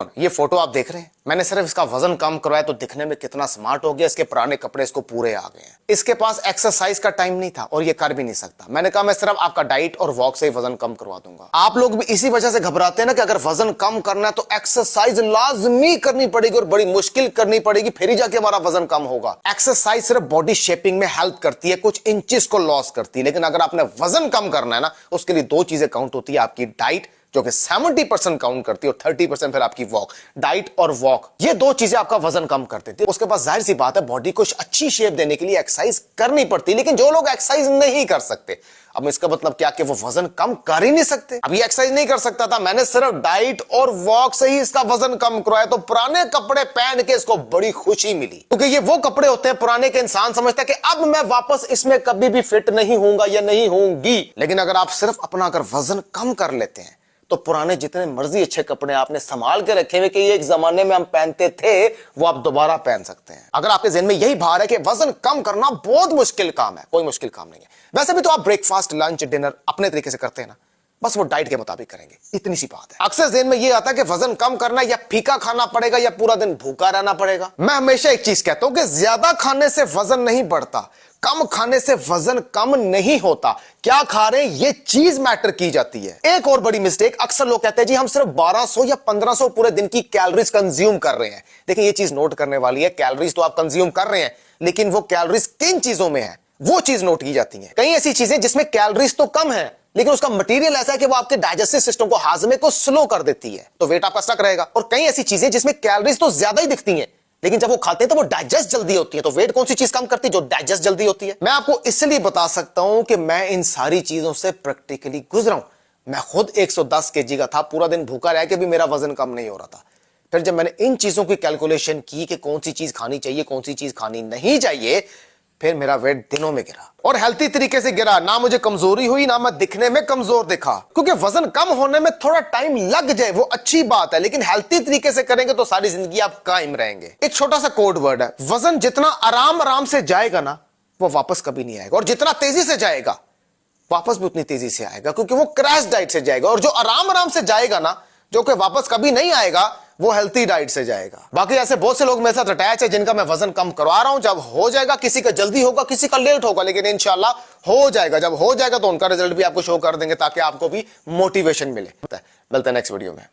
ये फोटो आप देख रहे हैं, मैंने सिर्फ इसका वजन कम करवाया तो दिखने में कितना स्मार्ट हो गया। इसके पुराने कपड़े इसको पूरे आ गए हैं। इसके पास एक्सरसाइज का टाइम नहीं था और ये कर भी नहीं सकता। मैंने कहा मैं सिर्फ आपका डाइट और वॉक से ही वजन कम करवा दूंगा। आप लोग भी इसी वजह से घबराते हैं ना कि अगर वजन कम करना है तो एक्सरसाइज लाजमी करनी पड़ेगी और बड़ी मुश्किल करनी पड़ेगी, फिर ही जाके हमारा वजन कम होगा। एक्सरसाइज सिर्फ बॉडी शेपिंग में हेल्प करती है, कुछ इंचेस को लॉस करती है, लेकिन अगर आपने वजन कम करना है ना, उसके लिए दो चीजें काउंट होती है, आपकी डाइट जो कि 70% काउंट करती है और 30% फिर आपकी वॉक। डाइट और वॉक ये दो चीजें आपका वजन कम कर देती है। उसके बाद जाहिर सी बात है बॉडी को अच्छी शेप देने के लिए एक्सरसाइज करनी पड़ती है, लेकिन जो लोग एक्सरसाइज नहीं कर सकते, अब इसका मतलब क्या कि वो वजन कम कर ही नहीं सकते। अब ये एक्सरसाइज नहीं कर सकता था, मैंने सिर्फ डाइट और वॉक से ही इसका वजन कम करवाया, तो पुराने कपड़े पहन के इसको बड़ी खुशी मिली, क्योंकि ये वो कपड़े होते हैं पुराने के इंसान समझता है कि अब मैं वापस इसमें कभी भी फिट नहीं होऊंगा या नहीं होंगी। लेकिन अगर आप सिर्फ अपना अगर वजन कम कर लेते हैं तो पुराने जितने मर्जी अच्छे कपड़े आपने संभाल के रखे हुए कि ये एक जमाने में हम पहनते थे, वो आप दोबारा पहन सकते हैं। अगर आपके ज़हन में यही भार है कि वजन कम करना बहुत मुश्किल काम है, कोई मुश्किल काम नहीं है। वैसे भी तो आप ब्रेकफास्ट, लंच, डिनर अपने तरीके से करते हैं ना, बस वो डाइट के मुताबिक करेंगे, इतनी सी बात है। अक्सर ज़हन में ये आता है कि वजन कम करना या फीका खाना पड़ेगा या पूरा दिन भूखा रहना पड़ेगा। मैं हमेशा एक चीज कहता हूं कि ज्यादा खाने से वजन नहीं बढ़ता, कम खाने से वजन कम नहीं होता। क्या खा रहे हैं ये चीज मैटर की जाती है। एक और बड़ी मिस्टेक, अक्सर लोग कहते हैं जी हम सिर्फ 1200 या 1500 पूरे दिन की कैलोरीज कंज्यूम कर रहे हैं। देखिए ये चीज नोट करने वाली है, कैलोरीज तो आप कंज्यूम कर रहे हैं, लेकिन वो कैलोरीज किन चीजों में है वो चीज नोट की जाती है। कई ऐसी चीजें जिसमें कैलोरीज तो कम है, लेकिन उसका मटेरियल ऐसा है कि वो आपके डाइजेस्टिव सिस्टम को, हाजमे को स्लो कर देती है, तो वेट आपका स्टक रहेगा। और कई ऐसी चीजें जिसमें कैलोरीज तो ज्यादा ही दिखती हैं, लेकिन जब वो खाते हैं तो वो डाइजेस्ट जल्दी होती है। तो वेट कौन सी चीज कम करती है? जो डाइजेस्ट जल्दी होती है। मैं आपको इसलिए बता सकता हूं कि मैं इन सारी चीजों से प्रैक्टिकली गुजरा हूं। मैं खुद 110 केजी का था, पूरा दिन भूखा रह के भी मेरा वजन कम नहीं हो रहा था। फिर जब मैंने इन चीजों की कैलकुलेशन की कि कौन सी चीज खानी चाहिए, कौन सी चीज खानी नहीं चाहिए, फिर मेरा वेट दिनों में गिरा और हेल्थी तरीके से गिरा। ना मुझे कमजोरी हुई, ना मैं दिखने में कमजोर दिखा। क्योंकि वजन कम होने में थोड़ा टाइम लग जाए वो अच्छी बात है, लेकिन हेल्थी तरीके से करेंगे तो सारी जिंदगी आप कायम रहेंगे। एक छोटा सा कोड वर्ड है, वजन जितना आराम आराम से जाएगा ना, वो वापस कभी नहीं आएगा, और जितना तेजी से जाएगा वापस भी उतनी तेजी से आएगा, क्योंकि वो क्रैश डाइट से जाएगा। और जो आराम आराम से जाएगा ना, जो कि वापस कभी नहीं आएगा, वो हेल्थी डाइट से जाएगा। बाकी ऐसे बहुत से लोग मेरे साथ अटैच है जिनका मैं वजन कम करवा रहा हूं। जब हो जाएगा, किसी का जल्दी होगा, किसी का लेट होगा, लेकिन इंशाल्लाह हो जाएगा। जब हो जाएगा तो उनका रिजल्ट भी आपको शो कर देंगे, ताकि आपको भी मोटिवेशन मिले। मिलते हैं नेक्स्ट वीडियो में।